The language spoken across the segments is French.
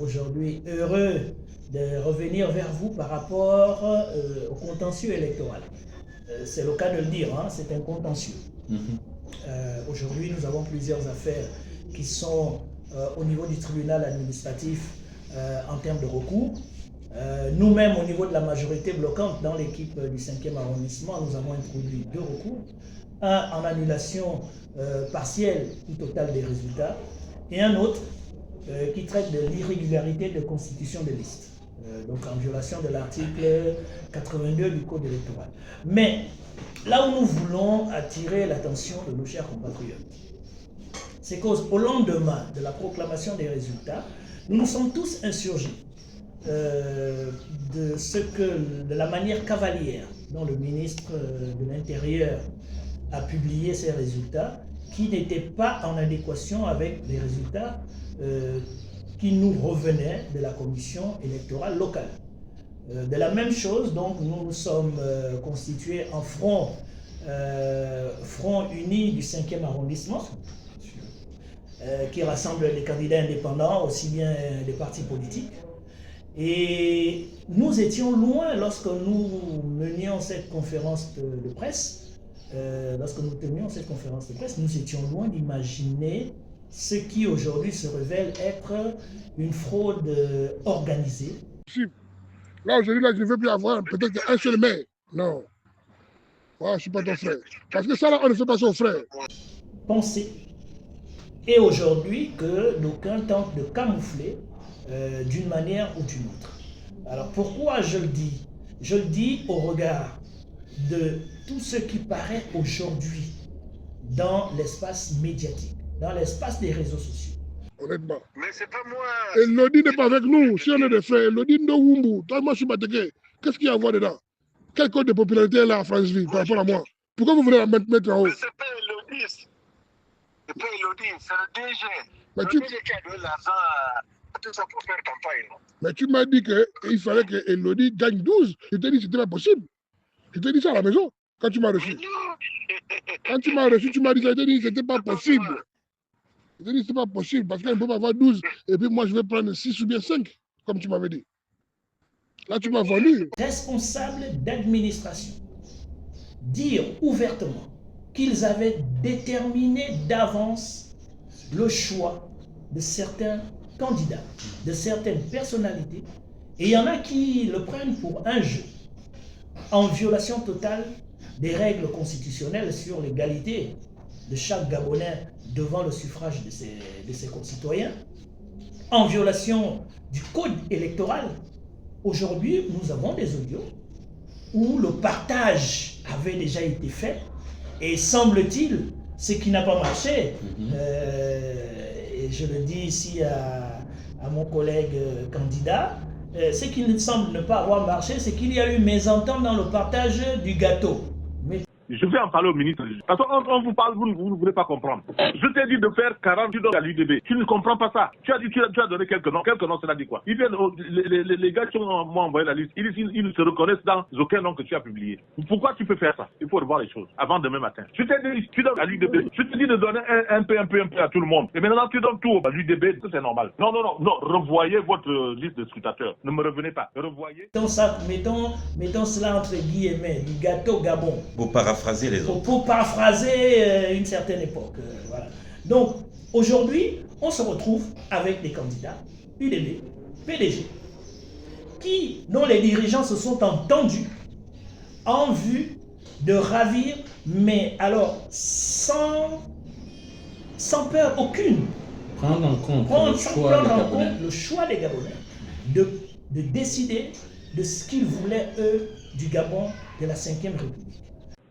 aujourd'hui heureux de revenir vers vous par rapport au contentieux électoral. C'est le cas de le dire, hein, c'est un contentieux. Aujourd'hui, nous avons plusieurs affaires qui sont au niveau du tribunal administratif en termes de recours. Nous-mêmes, au niveau de la majorité bloquante dans l'équipe du 5e arrondissement, nous avons introduit 2 recours. Un en annulation partielle ou totale des résultats et un autre qui traite de l'irrégularité de constitution de liste, donc en violation de l'article 82 du Code électoral. Mais là où nous voulons attirer l'attention de nos chers compatriotes, c'est qu'au lendemain de la proclamation des résultats, nous nous sommes tous insurgés de la manière cavalière dont le ministre de l'Intérieur a publié ces résultats, qui n'étaient pas en adéquation avec les résultats qui nous revenaient de la commission électorale locale. De la même chose, donc, nous nous sommes constitués en front uni du 5e arrondissement, qui rassemble les candidats indépendants, aussi bien des partis politiques. Et nous étions loin, lorsque nous menions cette conférence de presse, nous étions loin d'imaginer ce qui aujourd'hui se révèle être une fraude organisée. Là, aujourd'hui, là, je ne veux plus avoir peut-être un seul maire. Non. Moi, je ne suis pas ton frère. Parce que ça, là, on ne fait pas son frère. Pensez. Et aujourd'hui, que d'aucuns tentent de camoufler d'une manière ou d'une autre. Alors, pourquoi je le dis? Je le dis au regard de tout ce qui paraît aujourd'hui dans l'espace médiatique, dans l'espace des réseaux sociaux. Honnêtement. Mais c'est pas moi. Et Lodi n'est pas avec nous. Si on est des frères, Lodi Ndowumbu, toi, moi, je suis Bateke. Qu'est-ce qu'il y a à voir dedans? Quel code de popularité est là à Franceville par rapport à moi? Pourquoi vous voulez la mettre en haut? Mais c'est pas Elodie. C'est pas Elodie, c'est le DG. Mais le DG qui a donné l'argent à tout ça pour faire campagne. Non? Mais tu m'as dit qu'il fallait que Elodie gagne 12. Je t'ai dit que c'était pas possible. Je t'ai dit ça à la maison, quand tu m'as reçu. Quand tu m'as reçu, tu m'as dit que c'était pas possible. Je t'ai dit que c'était pas possible, parce qu'elle ne peut pas avoir 12, et puis moi je vais prendre 6 ou bien 5, comme tu m'avais dit. Là, tu m'as vendu. Responsables d'administration, dire ouvertement qu'ils avaient déterminé d'avance le choix de certains candidats, de certaines personnalités, et il y en a qui le prennent pour un jeu, en violation totale des règles constitutionnelles sur l'égalité de chaque Gabonais devant le suffrage de ses concitoyens, en violation du code électoral. Aujourd'hui, nous avons des audios où le partage avait déjà été fait et semble-t-il, ce qui n'a pas marché, et je le dis ici à mon collègue candidat, ce qui ne semble ne pas avoir marché, c'est qu'il y a eu mésentente dans le partage du gâteau. Je vais en parler au ministre. Parce qu'on vous parle, vous ne voulez pas comprendre. Je t'ai dit de faire 40, tu donnes à l'UDB. Tu ne comprends pas ça. Tu as donné quelques noms. Quelques noms, cela dit quoi? Ils viennent, les gars qui m'ont envoyé la liste, ils ne se reconnaissent dans aucun nom que tu as publié. Pourquoi tu peux faire ça? Il faut revoir les choses avant demain matin. Je t'ai dit, tu donnes à l'UDB. Je te dis de donner un peu à tout le monde. Et maintenant, tu donnes tout à l'UDB, c'est normal. Non. Revoyez votre liste de scrutateurs. Ne me revenez pas. Revoyez. Mettons cela entre guillemets, du gâteau Gabon. Pour paraphraser les autres. Pour paraphraser une certaine époque. Voilà. Donc, aujourd'hui, on se retrouve avec des candidats, UDB, PDG, dont les dirigeants se sont entendus en vue de ravir, mais alors sans peur aucune. Prendre en compte le choix des Gabonais, de décider de ce qu'ils voulaient, eux, du Gabon de la 5e République.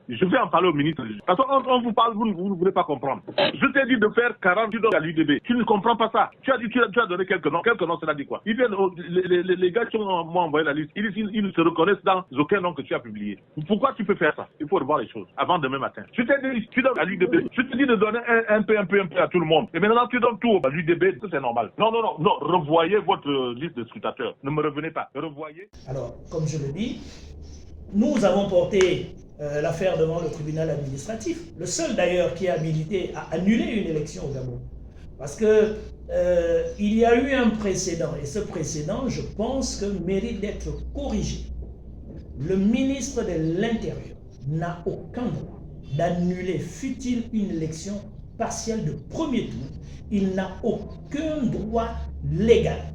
Je vais en parler au ministre. Parce qu'on vous parle, vous ne voulez pas comprendre. Je t'ai dit de faire 40, tu donnes à l'UDB. Tu ne comprends pas ça. Tu as donné quelques noms. Quelques noms, cela dit quoi? Ils viennent, les gars qui m'ont envoyé la liste, ils ne se reconnaissent dans aucun nom que tu as publié. Pourquoi tu peux faire ça? Il faut revoir les choses avant demain matin. Je t'ai dit, tu donnes à l'UDB. Je te dis de donner un peu à tout le monde. Et maintenant, tu donnes tout à l'UDB, c'est normal. Non. Revoyez votre liste de scrutateurs. Ne me revenez pas. Revoyez. Alors, comme je le dis, nous avons porté l'affaire devant le tribunal administratif, le seul d'ailleurs qui est habilité à annuler une élection au Gabon. Parce que il y a eu un précédent, et ce précédent, je pense que mérite d'être corrigé. Le ministre de l'Intérieur n'a aucun droit d'annuler, fût-il une élection partielle de premier tour. Il n'a aucun droit légal